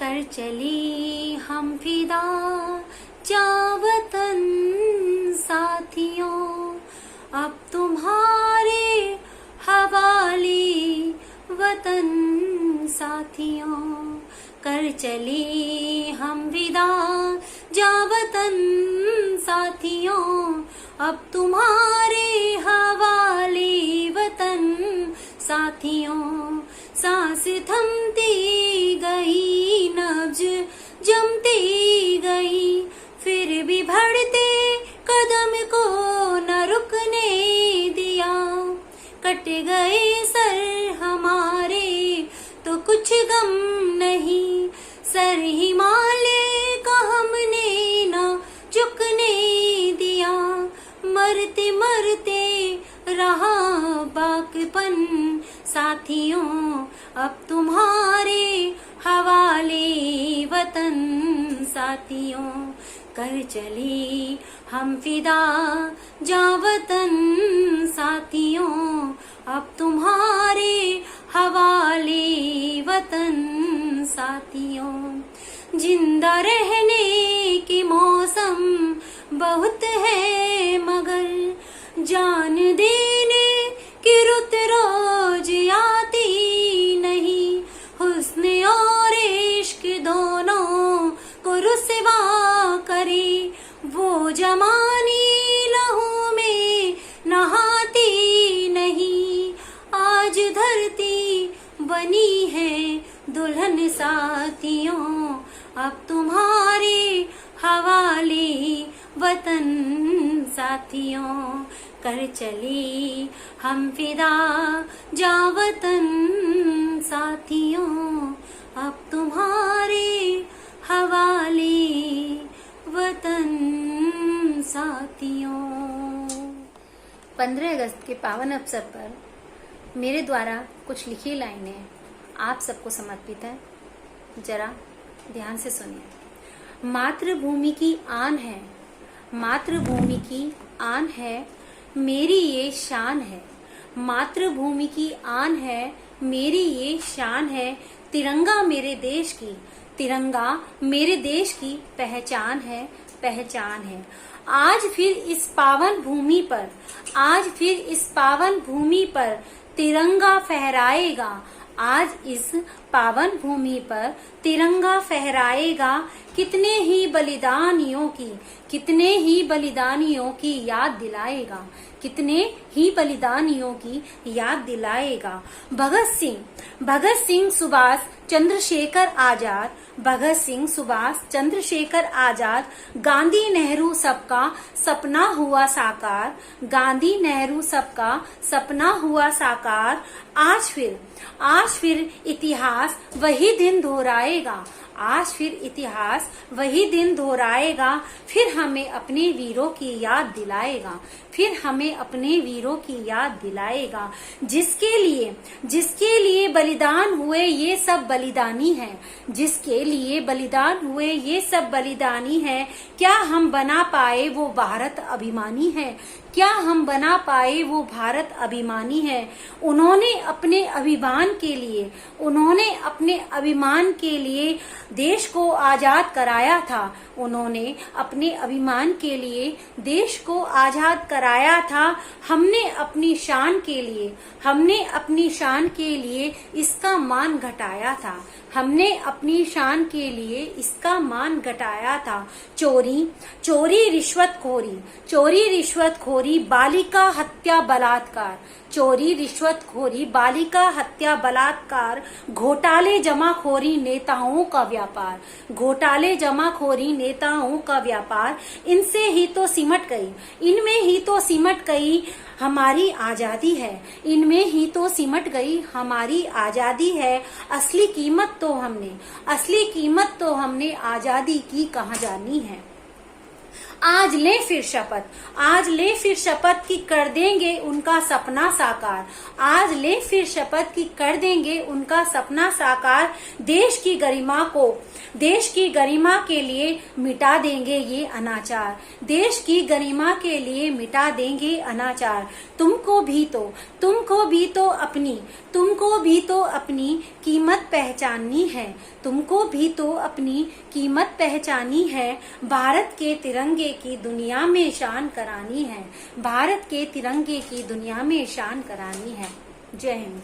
कर चले हम फिदा जा वतन साथियों, अब तुम्हारे हवाले वतन साथियों। कर चले हम विदा जा वतन साथियों, अब तुम्हारे हवाले वतन साथियों। सांस थमती गई, नब्ज जमती गई, फिर भी बढ़ते कदम को न रुकने दिया। कट गए सर हमारे तो कुछ गम नहीं, सर हिमालय का हमने न झुकने दिया। मरते मरते रहा बाकपन साथियों, अब तुम्हारे हवाले वतन साथियों। कर चले हम फिदा जा वतन साथियों, अब तुम्हारे हवाले वतन साथियों। जिंदा रहने के मौसम बहुत है मगर जान देने की रुत रोज आती नहीं। हुस्न और इश्क दोनों को रुसवा करे, वो जमानी लहू में नहाती नहीं। आज धरती बनी है दुल्हन साथियों, अब तुम्हारे हवाले वतन साथियों। कर चले हम फिदा जा वतन साथियों, अब तुम्हारे हवाले वतन साथियों। 15 अगस्त के पावन अवसर पर मेरे द्वारा कुछ लिखी लाइनें आप सबको समर्पित है, जरा ध्यान से सुनिए। मातृभूमि की आन है, मातृभूमि की आन है, मेरी ये शान है। मातृभूमि की आन है, मेरी ये शान है। तिरंगा मेरे देश की, तिरंगा मेरे देश की पहचान है, पहचान है। आज फिर इस पावन भूमि पर, आज फिर इस पावन भूमि पर तिरंगा फहराएगा। आज इस पावन भूमि पर तिरंगा फहराएगा। कितने ही बलिदानियों की, कितने ही बलिदानियों की याद दिलाएगा, कितने ही बलिदानियों की याद दिलाएगा। भगत सिंह सुभाष चंद्रशेखर आजाद, भगत सिंह सुभाष चंद्रशेखर आजाद। गांधी नेहरू सबका सपना हुआ साकार, गांधी नेहरू सबका सपना हुआ साकार। आज फिर इतिहास वही दिन दोहराएगा, आज फिर इतिहास वही दिन दोहराएगा। फिर हमें अपने वीरों की याद दिलाएगा, फिर हमें अपने वीरों की याद दिलाएगा। जिसके लिए बलिदान हुए ये सब बलिदानी हैं, जिसके लिए बलिदान हुए ये सब बलिदानी हैं। क्या हम बना पाए वो भारत अभिमानी है, क्या हम बना पाए वो भारत अभिमानी है। उन्होंने अपने अभिमान के लिए, उन्होंने अपने अभिमान के लिए देश को आजाद कराया था, उन्होंने अपने अभिमान के लिए देश को आजाद कराया था। हमने अपनी शान के लिए, हमने अपनी शान के लिए इसका मान घटाया था, हमने अपनी शान के लिए इसका मान घटाया था। चोरी रिश्वतखोरी, चोरी रिश्वतखोरी, बालिका हत्या बलात्कार, चोरी रिश्वतखोरी, बालिका हत्या बलात्कार। घोटाले जमाखोरी नेताओं का व्यापार, घोटाले जमाखोरी नेताओं का व्यापार। इनसे ही तो सिमट गई, इनमें ही तो सिमट गई हमारी आजादी है, इनमें ही तो सिमट गई हमारी आजादी है। असली कीमत तो हमने आजादी की कहाँ जानी है। आज ले फिर शपथ, आज ले फिर शपथ कि कर देंगे उनका सपना साकार, आज ले फिर शपथ कि कर देंगे उनका सपना साकार। देश की गरिमा को, देश की गरिमा के लिए मिटा देंगे ये अनाचार, देश की गरिमा के लिए मिटा देंगे अनाचार। तुमको भी तो अपनी, तुमको भी तो अपनी कीमत पहचाननी है, तुमको भी तो अपनी कीमत पहचानी है। भारत के तिरंगे की दुनिया में शान करानी है, भारत के तिरंगे की दुनिया में शान करानी है। जय हिंद।